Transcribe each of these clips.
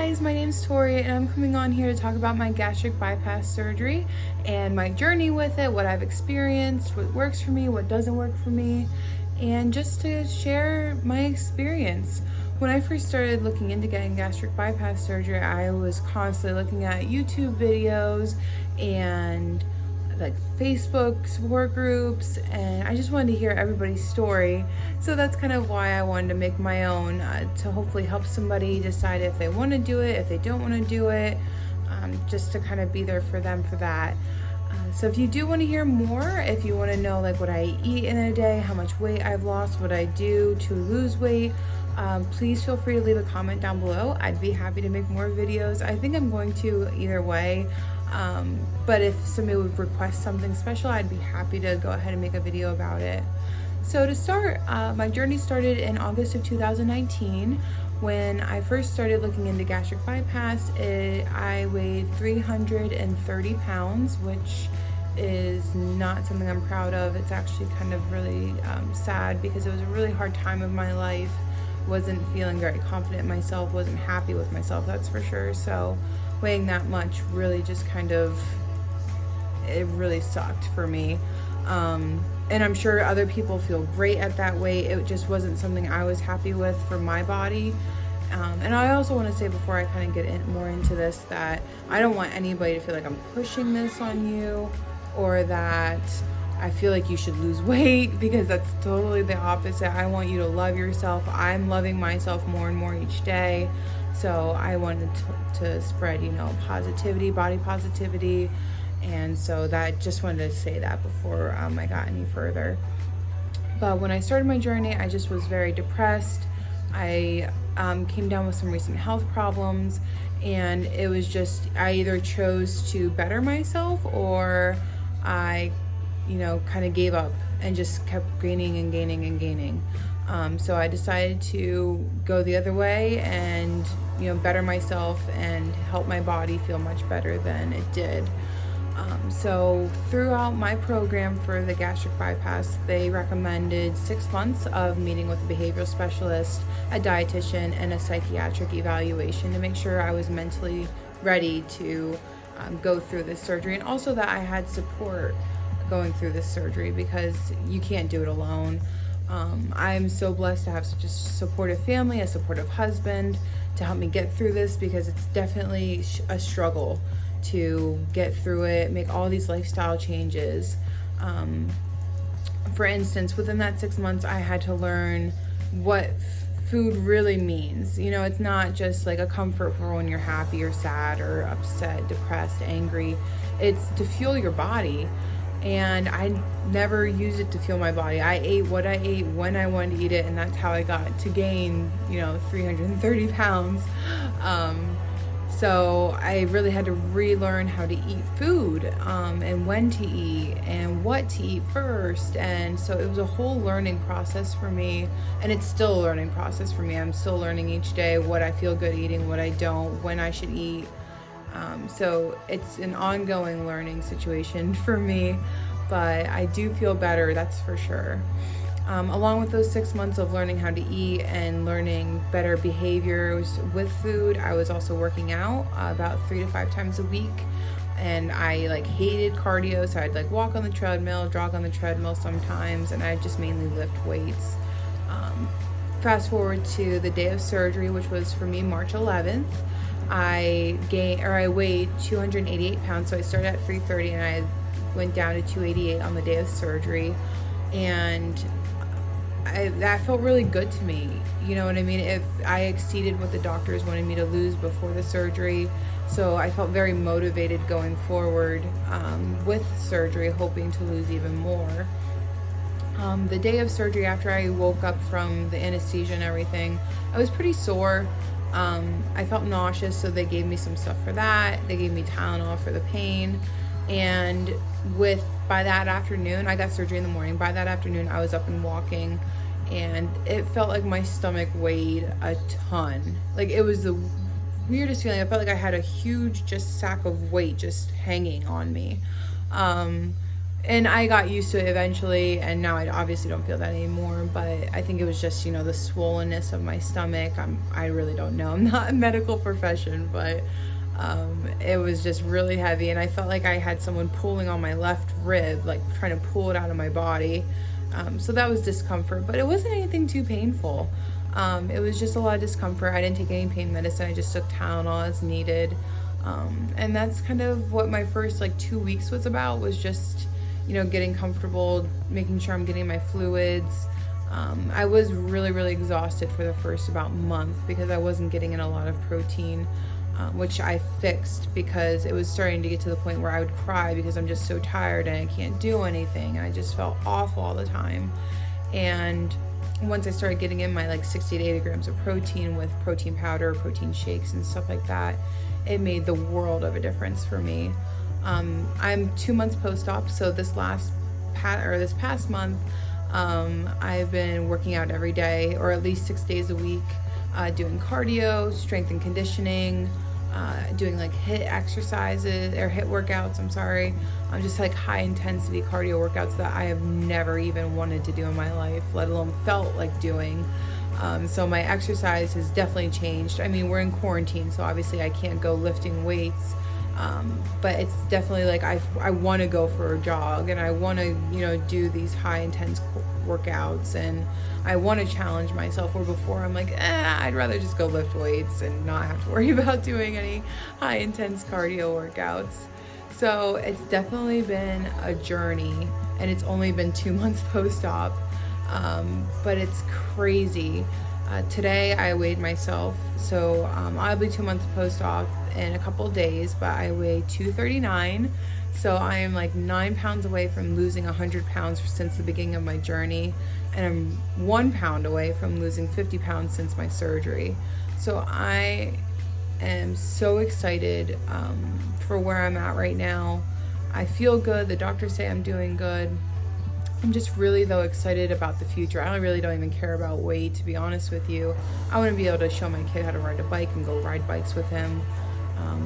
guys, my name's Tori and I'm coming on here to talk about my gastric bypass surgery and my journey with it, what I've experienced, what works for me, what doesn't work for me, and just to share my experience. When I first started looking into getting gastric bypass surgery, I was constantly looking at YouTube videos and like Facebook support groups, and I just wanted to hear everybody's story. So that's kind of why I wanted to make my own, to hopefully help somebody decide if they want to do it, if they don't want to do it, just to kind of be there for them for that. So if you do want to hear more, if you want to know like what I eat in a day, how much weight I've lost, what I do to lose weight, please feel free to leave a comment down below. I'd be happy to make more videos. I think I'm going to either way. But if somebody would request something special, I'd be happy to go ahead and make a video about it. So to start, my journey started in August of 2019 when I first started looking into gastric bypass. I weighed 330 pounds, which is not something I'm proud of. It's actually kind of really sad because it was a really hard time of my life. Wasn't feeling very confident in myself, wasn't happy with myself, that's for sure. So weighing that much really just kind of, it really sucked for me. And I'm sure other people feel great at that weight. It just wasn't something I was happy with for my body. And I also want to say before I kind of get more into this that I don't want anybody to feel like I'm pushing this on you or that I feel like you should lose weight, because that's totally the opposite. I want you to love yourself. I'm loving myself more and more each day. So I wanted to spread, you know, positivity, body positivity. And so that, just wanted to say that before I got any further. But when I started my journey, I just was very depressed. I came down with some recent health problems, and it was just, I either chose to better myself or I, you know, kind of gave up and just kept gaining and gaining and gaining. So I decided to go the other way and, you know, better myself and help my body feel much better than it did. So throughout my program for the gastric bypass, they recommended 6 months of meeting with a behavioral specialist, a dietitian, and a psychiatric evaluation to make sure I was mentally ready to go through this surgery, and also that I had support going through this surgery, because you can't do it alone. I'm so blessed to have such a supportive family, a supportive husband to help me get through this, because it's definitely a struggle to get through it, make all these lifestyle changes. For instance, within that 6 months, I had to learn what food really means. You know, it's not just like a comfort for when you're happy or sad or upset, depressed, angry. It's to fuel your body. And I never used it to fuel my body. I ate what I ate when I wanted to eat it, and that's how I got to gain, you know, 330 pounds. So I really had to relearn how to eat food, and when to eat and what to eat first. And so it was a whole learning process for me, and it's still a learning process for me. I'm still learning each day what I feel good eating, what I don't, when I should eat. So it's an ongoing learning situation for me, but I do feel better, that's for sure. Along with those 6 months of learning how to eat and learning better behaviors with food, I was also working out about 3 to 5 times a week. And I like hated cardio, so I'd like walk on the treadmill, jog on the treadmill sometimes, and I just mainly lift weights. Fast forward to the day of surgery, which was for me March 11th. I weighed 288 pounds, so I started at 330 and I went down to 288 on the day of surgery, and that felt really good to me. You know what I mean? If I exceeded what the doctors wanted me to lose before the surgery, so I felt very motivated going forward with surgery, hoping to lose even more. The day of surgery, after I woke up from the anesthesia and everything, I was pretty sore. I felt nauseous, so they gave me some stuff for that. They gave me Tylenol for the pain. And by that afternoon, I got surgery in the morning. By that afternoon, I was up and walking, and it felt like my stomach weighed a ton. Like, it was the weirdest feeling. I felt like I had a huge just sack of weight just hanging on me. and I got used to it eventually, and now I obviously don't feel that anymore, but I think it was just, you know, the swollenness of my stomach. I really don't know. I'm not a medical profession, but it was just really heavy, and I felt like I had someone pulling on my left rib, like trying to pull it out of my body. So that was discomfort, but it wasn't anything too painful. It was just a lot of discomfort. I didn't take any pain medicine. I just took Tylenol as needed. And that's kind of what my first like 2 weeks was about, was just, you know, getting comfortable, making sure I'm getting my fluids. I was really exhausted for the first about month because I wasn't getting in a lot of protein, which I fixed because it was starting to get to the point where I would cry because I'm just so tired and I can't do anything, and I just felt awful all the time. And once I started getting in my like 60 to 80 grams of protein with protein powder, protein shakes and stuff like that, it made the world of a difference for me. I'm 2 months post-op, so this past month, I've been working out every day, or at least 6 days a week, doing cardio, strength and conditioning, doing like HIIT exercises, or HIIT workouts, I'm sorry. Just like high intensity cardio workouts that I have never even wanted to do in my life, let alone felt like doing. So my exercise has definitely changed. I mean, we're in quarantine, so obviously I can't go lifting weights. But it's definitely like I want to go for a jog, and I want to, you know, do these high intense workouts, and I want to challenge myself, where before I'm like, I'd rather just go lift weights and not have to worry about doing any high intense cardio workouts. So it's definitely been a journey, and it's only been 2 months post-op, but it's crazy. Today I weighed myself, so I'll be 2 months post-op in a couple days, but I weigh 239, so I am like 9 pounds away from losing 100 pounds since the beginning of my journey, and I'm 1 pound away from losing 50 pounds since my surgery. So I am so excited for where I'm at right now. I feel good. The doctors say I'm doing good. I'm just really, though, excited about the future. I really don't even care about weight, to be honest with you. I want to be able to show my kid how to ride a bike and go ride bikes with him.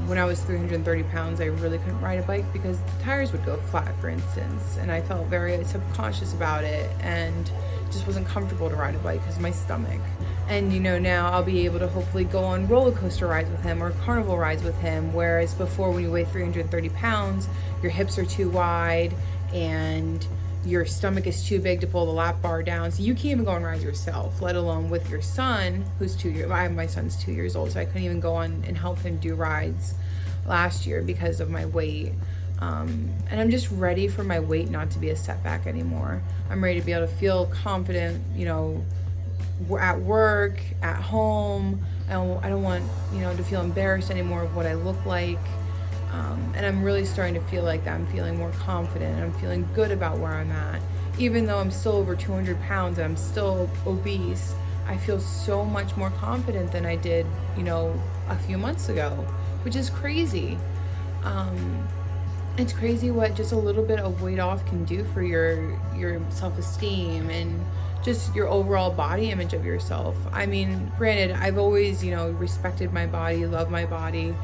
When I was 330 pounds, I really couldn't ride a bike because the tires would go flat, for instance, and I felt very subconscious about it, and just wasn't comfortable to ride a bike because of my stomach. And, you know, now I'll be able to hopefully go on roller coaster rides with him or carnival rides with him, whereas before, when you weigh 330 pounds, your hips are too wide and your stomach is too big to pull the lap bar down, so you can't even go and ride yourself, let alone with your son, who's 2 years. My son's 2 years old, so I couldn't even go on and help him do rides last year because of my weight. And I'm just ready for my weight not to be a setback anymore. I'm ready to be able to feel confident, you know, at work, at home. I don't want, you know, to feel embarrassed anymore of what I look like. And I'm really starting to feel like that. I'm feeling more confident, and I'm feeling good about where I'm at. Even though I'm still over 200 pounds and I'm still obese, I feel so much more confident than I did, you know, a few months ago, which is crazy. It's crazy what just a little bit of weight off can do for your self-esteem and just your overall body image of yourself. I mean, granted, I've always, you know, respected my body, loved my body,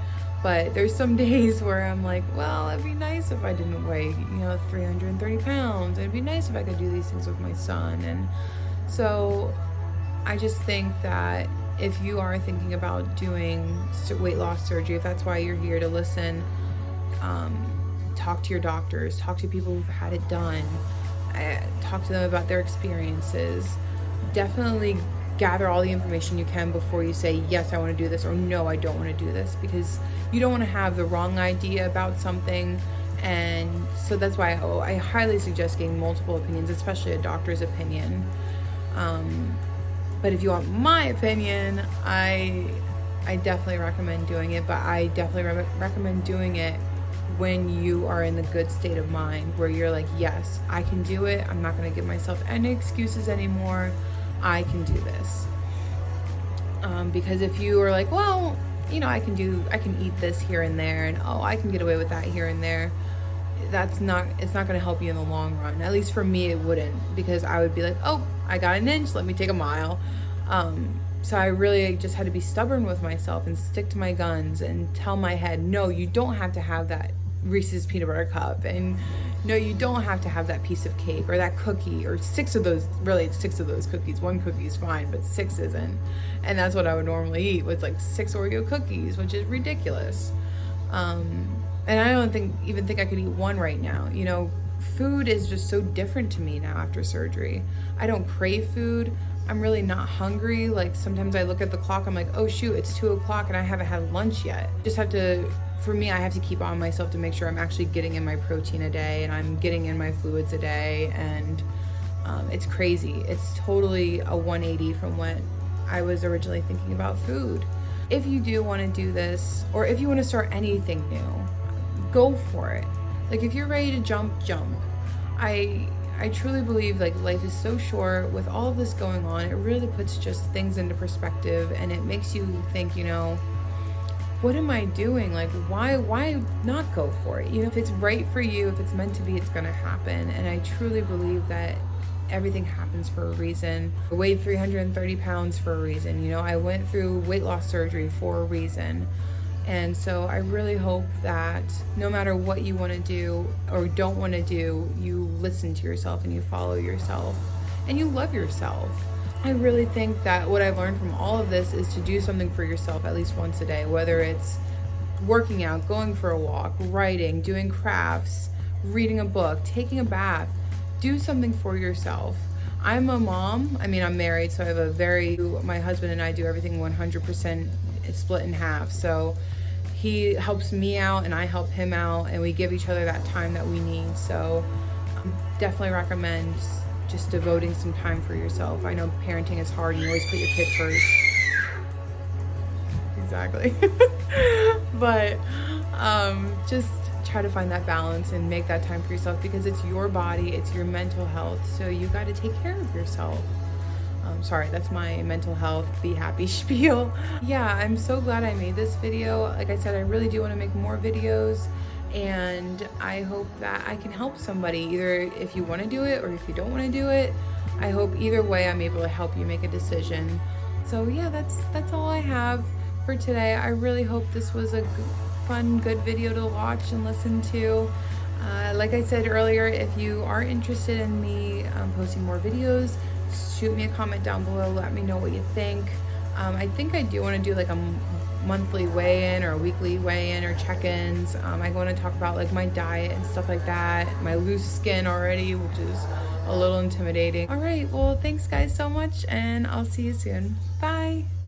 but there's some days where I'm like, well, it'd be nice if I didn't weigh, you know, 330 pounds. It'd be nice if I could do these things with my son. And so I just think that if you are thinking about doing weight loss surgery, if that's why you're here to listen, talk to your doctors, talk to people who've had it done, talk to them about their experiences. Definitely gather all the information you can before you say, yes, I want to do this, or no, I don't want to do this, because you don't want to have the wrong idea about something. And so that's why I highly suggest getting multiple opinions, especially a doctor's opinion. But if you want my opinion, I definitely recommend doing it, but I definitely recommend doing it when you are in the good state of mind, where you're like, yes, I can do it. I'm not going to give myself any excuses anymore. I can do this. Because if you are like, well, you know, I can eat this here and there, and oh, I can get away with that here and there, it's not going to help you in the long run. At least for me, it wouldn't, because I would be like, oh, I got an inch, let me take a mile. So I really just had to be stubborn with myself and stick to my guns and tell my head, no, you don't have to have that Reese's peanut butter cup. And no, you don't have to have that piece of cake or that cookie or 6 of those. Really, it's 6 of those cookies. 1 cookie is fine, but 6 isn't. And that's what I would normally eat, was like 6 Oreo cookies, which is ridiculous. And I don't even think I could eat 1 right now. You know, food is just so different to me now after surgery. I don't crave food. I'm really not hungry. Like sometimes I look at the clock, I'm like, oh shoot, it's 2 o'clock and I haven't had lunch yet. Just have to, for me, I have to keep on myself to make sure I'm actually getting in my protein a day and I'm getting in my fluids a day. And it's crazy. It's totally a 180 from what I was originally thinking about food. If you do want to do this, or if you want to start anything new, go for it. Like if you're ready to jump. I truly believe like life is so short with all of this going on. It really puts just things into perspective, and it makes you think, you know, what am I doing? Like why not go for it? You know, if it's right for you, if it's meant to be, it's gonna happen. And I truly believe that everything happens for a reason. I weighed 330 pounds for a reason. You know, I went through weight loss surgery for a reason. And so I really hope that no matter what you want to do or don't want to do, you listen to yourself and you follow yourself and you love yourself. I really think that what I've learned from all of this is to do something for yourself at least once a day, whether it's working out, going for a walk, writing, doing crafts, reading a book, taking a bath. Do something for yourself. I'm a mom. I mean, I'm married, so I have my husband and I do everything 100%. It's split in half. So he helps me out and I help him out, and we give each other that time that we need. So definitely recommend just devoting some time for yourself. I know parenting is hard and you always put your kid first. Exactly. But just try to find that balance and make that time for yourself, because it's your body, it's your mental health, so you got to take care of yourself. Sorry, that's my mental health, be happy spiel. Yeah, I'm so glad I made this video. Like I said, I really do want to make more videos, and I hope that I can help somebody, either if you want to do it or if you don't want to do it. I hope either way I'm able to help you make a decision. So yeah, that's all I have for today. I really hope this was a fun, good video to watch and listen to. Like I said earlier, if you are interested in me posting more videos, shoot me a comment down below. Let me know what you think. I think I do want to do like a monthly weigh-in or a weekly weigh-in or check-ins. I want to talk about like my diet and stuff like that. My loose skin already, which is a little intimidating. All right, well, thanks guys so much, and I'll see you soon. Bye.